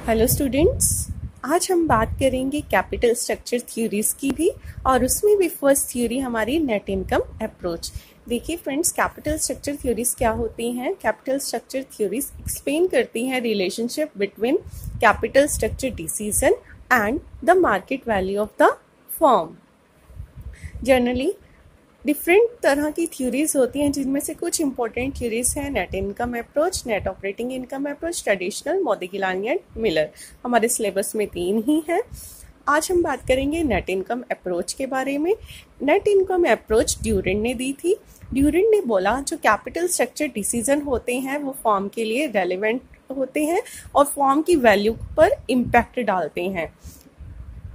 Hello students, आज हम बात करेंगे कैपिटल स्ट्रक्चर थ्योरीज की भी, और उसमें भी फर्स्ट थ्योरी हमारी नेट इनकम अप्रोच। देखिए फ्रेंड्स, कैपिटल स्ट्रक्चर थ्योरीज क्या होती हैं। कैपिटल स्ट्रक्चर थ्योरीज एक्सप्लेन करती हैं relationship between capital structure decision and the market value of the firm. Generally different तरह की थ्योरीज होती हैं, जिनमें से कुछ इंपॉर्टेंट थ्योरीज हैं net income approach, net operating income approach, traditional, Modigliani and Miller. हमारे सिलेबस में 3 ही हैं। आज हम बात करेंगे नेट इनकम अप्रोच के बारे में। नेट इनकम अप्रोच ड्यूरेंट ने दी थी। ड्यूरेंट ने बोला जो कैपिटल स्ट्रक्चर डिसीजन होते हैं वो फॉर्म के लिए रेलेवेंट होते हैं और फॉर्म की वैल्यू पर इम्पैक्ट डालते हैं।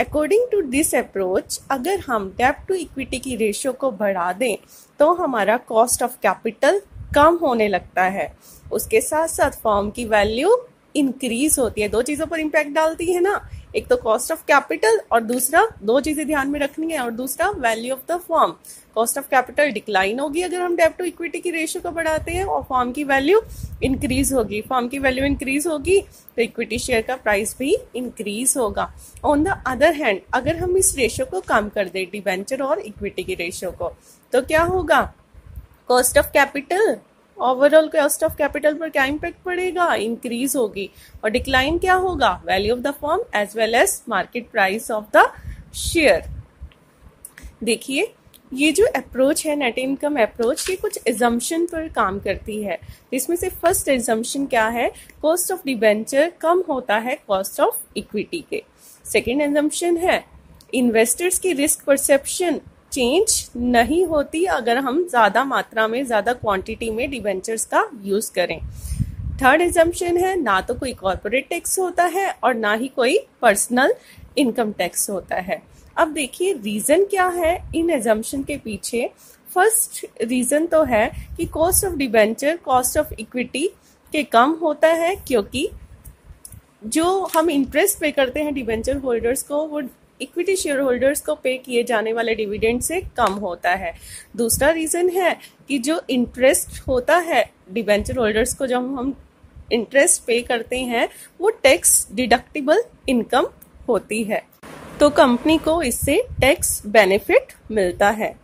अकॉर्डिंग टू दिस अप्रोच, अगर हम डेब्ट टू इक्विटी की रेशियो को बढ़ा दें तो हमारा कॉस्ट ऑफ कैपिटल कम होने लगता है। उसके साथ साथ फर्म की वैल्यू इंक्रीज होती है। 2 चीज़ों पर इम्पैक्ट डालती है ना, एक तो कॉस्ट ऑफ कैपिटल और दूसरा, 2 चीज़ें ध्यान में रखनी है, और दूसरा value of the firm. Cost of capital decline होगी अगर हम डेब्ट टू इक्विटी की रेशियो को बढ़ाते हैं, और फर्म की वैल्यू इंक्रीज होगी। फर्म की वैल्यू इंक्रीज होगी तो इक्विटी शेयर का प्राइस भी इंक्रीज होगा। ऑन द अदर हैंड, अगर हम इस रेशियो को कम कर दें, डिबेंचर और इक्विटी की रेशियो को, तो क्या होगा? Cost of capital, overall cost of capital पर क्या इम्पैक्ट पड़ेगा? इंक्रीज होगी। और डिक्लाइन क्या होगा? Value of the firm as well as market price of the share. देखिए, ये जो अप्रोच है नेट इनकम अप्रोच, ये कुछ एजम्पशन पर काम करती है। इसमें से फर्स्ट एजम्पशन क्या है? कॉस्ट ऑफ डिबेंचर कम होता है कॉस्ट ऑफ इक्विटी के। सेकेंड एजम्पशन है इन्वेस्टर्स की रिस्क परसेप्शन चेंज नहीं होती अगर हम ज्यादा मात्रा में, ज्यादा क्वांटिटी में डिबेंचर्स का यूज करें। थर्ड एजम्पशन है ना तो कोई कॉर्पोरेट टैक्स होता है और ना ही कोई पर्सनल इनकम टैक्स होता है। अब देखिए रीजन क्या है इन एजम्पशन के पीछे। फर्स्ट रीजन तो है कि cost of debenture cost of equity के कम होता है, क्योंकि जो हम इंटरेस्ट पे करते हैं डिबेंचर होल्डर्स को, वो इक्विटी शेयर होल्डर्स को पे किए जाने वाले डिविडेंड से कम होता है। दूसरा रीजन है कि जो इंटरेस्ट होता है डिबेंचर होल्डर्स को, जब हम इंटरेस्ट पे करते हैं, वो टैक्स डिडक्टिबल इनकम होती है, तो कंपनी को इससे टैक्स बेनिफिट मिलता है।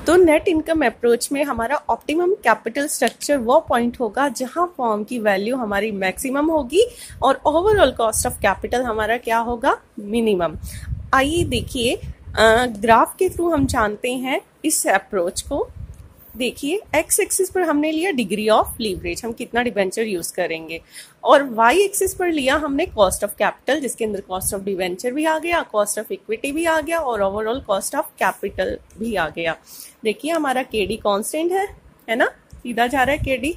तो नेट इनकम अप्रोच में हमारा ऑप्टिमम कैपिटल स्ट्रक्चर वो पॉइंट होगा जहां फर्म की वैल्यू हमारी मैक्सिमम होगी और ओवरऑल कॉस्ट ऑफ कैपिटल हमारा क्या होगा? मिनिमम। आइए देखिए, ग्राफ के थ्रू हम जानते हैं इस अप्रोच को। देखिए, एक्स एक्सिस पर हमने लिया डिग्री ऑफ लीवरेज, हम कितना डिबेंचर यूज करेंगे, और वाई एक्सिस पर लिया हमने कॉस्ट ऑफ कैपिटल, जिसके अंदर कॉस्ट ऑफ डिबेंचर भी आ गया, कॉस्ट ऑफ इक्विटी भी आ गया और ओवरऑल कॉस्ट ऑफ कैपिटल भी आ गया। देखिए हमारा केडी कांस्टेंट है ना, सीधा जा रहा है केडी,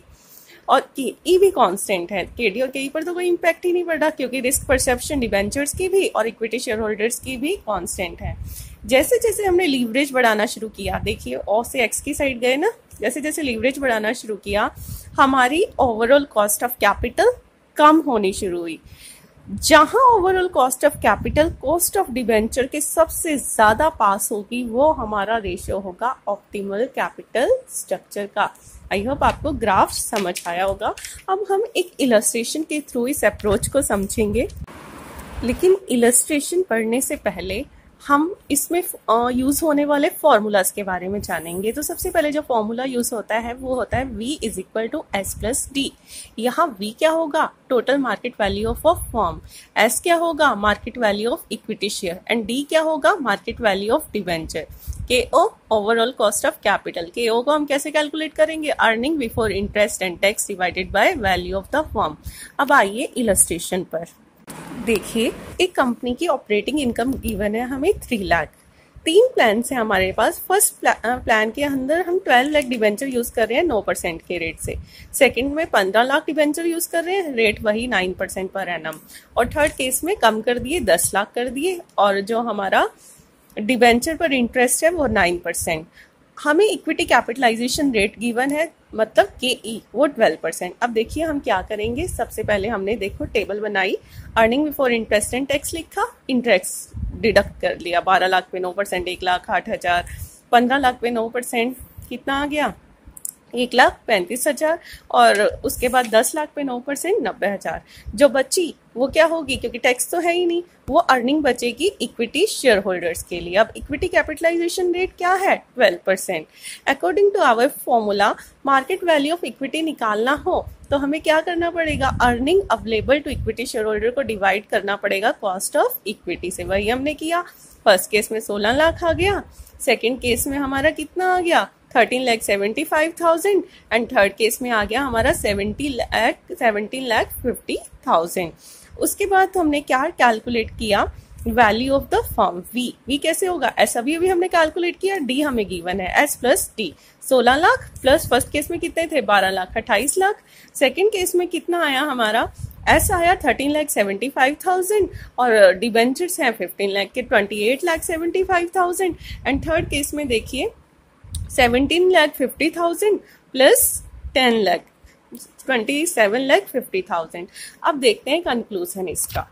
और केई भी कांस्टेंट है। केडी और केई पर तो कोई इम्पैक्ट ही नहीं पड़ा, क्योंकि रिस्क परसेप्शन डिबेंचर्स की भी और इक्विटी शेयर होल्डर्स की भी कांस्टेंट है। जैसे जैसे हमने लीवरेज बढ़ाना शुरू किया, देखिए ओ से एक्स की साइड गए ना, जैसे जैसे लीवरेज बढ़ाना शुरू किया, हमारी ओवरऑल कॉस्ट ऑफ कैपिटल कम होनी शुरू हुई। जहां overall cost of capital cost of debenture के सबसे ज्यादा पास होगी, वो हमारा रेशियो होगा ऑप्टिमल कैपिटल स्ट्रक्चर का। आई होप आपको ग्राफ समझ आया होगा। अब हम एक इलस्ट्रेशन के थ्रू इस अप्रोच को समझेंगे, लेकिन इलस्ट्रेशन पढ़ने से पहले हम इसमें यूज होने वाले फॉर्मूलाज के बारे में जानेंगे। तो सबसे पहले जो फॉर्मूला यूज होता है वो होता है V is equal to S plus D. यहाँ V क्या होगा? Total market value of a firm. S क्या होगा? Market value of equity share. And D क्या होगा? Market value of debenture. KO overall cost of capital. KO को हम कैसे कैलकुलेट करेंगे? Earning before interest and tax divided by value of the firm. अब आइए इलस्ट्रेशन पर। देखिए, एक कंपनी की ऑपरेटिंग इनकम गिवन है हमें 3 लाख। 3 प्लान है हमारे पास। फर्स्ट प्लान के अंदर हम 12 लाख डिबेंचर यूज कर रहे हैं 9% के रेट से। सेकंड में 15 लाख डिबेंचर यूज कर रहे हैं, रेट वही 9% पर एनम। और थर्ड केस में कम कर दिए, 10 लाख कर दिए, और जो हमारा डिबेंचर पर इंटरेस्ट है वो 9%। हमें इक्विटी कैपिटलाइजेशन रेट गिवन है, मतलब KE, वो 12%। अब देखिए हम क्या करेंगे। सबसे पहले हमने देखो टेबल बनाई, earning before interest and tax लिखा, इंटरेस्ट डिडक्ट कर लिया। 12 लाख पे 9%, 1,08,000। 15 लाख पे 9% कितना आ गया? 1,35,000 और उसके बाद 10 लाख पे 9% 90,000। जो बची वो क्या होगी, क्योंकि टैक्स तो है ही नहीं, वो अर्निंग बचेगी इक्विटी शेयर होल्डर्स के लिए। अब इक्विटी कैपिटलाइजेशन रेट क्या है, 12%। According to our formula, market value of equity निकालना हो तो हमें क्या करना पड़ेगा, earning available to equity shareholder को डिवाइड करना पड़ेगा कॉस्ट ऑफ इक्विटी से। वही हमने किया। फर्स्ट केस में 16 लाख आ गया, सेकेंड केस में हमारा कितना आ गया, 13,75,000 एंड थर्ड केस में आ गया हमारा 17,50,000। उसके बाद हमने क्या कैलकुलेट किया, value of the firm V कैसे होगा, एस अभी हमने कैलकुलेट किया, डी हमें गिवन है, S plus D. 16 lakh plus first case में कितने थे, 12 लाख, 28 लाख। सेकेंड केस में कितना आया हमारा, एस आया 13,75,000 और डिबेंचर्स हैं 15 लाख के, 28,75,000। एंड थर्ड केस में देखिए 17,50,000 प्लस 10 लाख, 27,50,000। अब देखते हैं कंक्लूजन इसका।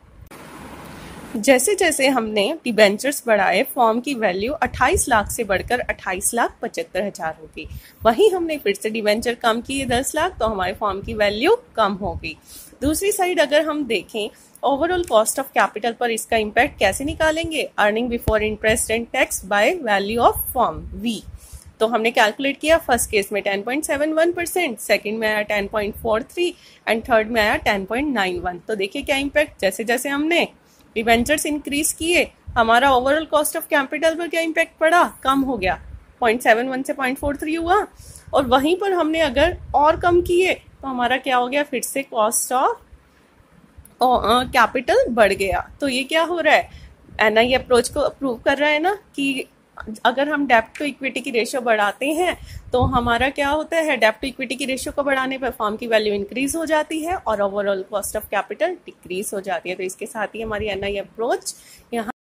जैसे जैसे हमने डिबेंचर्स बढ़ाए, फॉर्म की वैल्यू 28 लाख से बढ़कर 28,75,000 होगी। वहीं हमने फिर से डिबेंचर कम किए 10 लाख, तो हमारे फॉर्म की वैल्यू कम होगी। दूसरी साइड अगर हम देखें ओवरऑल कॉस्ट ऑफ कैपिटल पर इसका इम्पैक्ट कैसे निकालेंगे, earning before interest and tax by value of form V. तो हमने कैलकुलेट किया, फर्स्ट केस में 10.71%, सेकंड में आया 10.43 एंड थर्ड में आया 10.91। तो देखिए क्या इम्पैक्ट, जैसे जैसे हमने डिबेंचर्स इंक्रीज किए हमारा ओवरऑल कॉस्ट ऑफ कैपिटल पर क्या इम्पैक्ट पड़ा, कम हो गया, 0.71 से 0.43 हुआ। और वहीं पर हमने अगर और कम किए तो हमारा क्या हो गया, फिर से कॉस्ट ऑफ कैपिटल बढ़ गया। तो ये क्या हो रहा है, एनआई अप्रोच को अप्रूव कर रहा है ना, कि अगर हम डेब्ट टू इक्विटी की रेशियो बढ़ाते हैं तो हमारा क्या होता है, डेब्ट टू इक्विटी की रेशियो को बढ़ाने पर फर्म की वैल्यू इंक्रीज हो जाती है और overall cost of capital decrease हो जाती है। तो इसके साथ ही हमारी एनआई अप्रोच यहाँ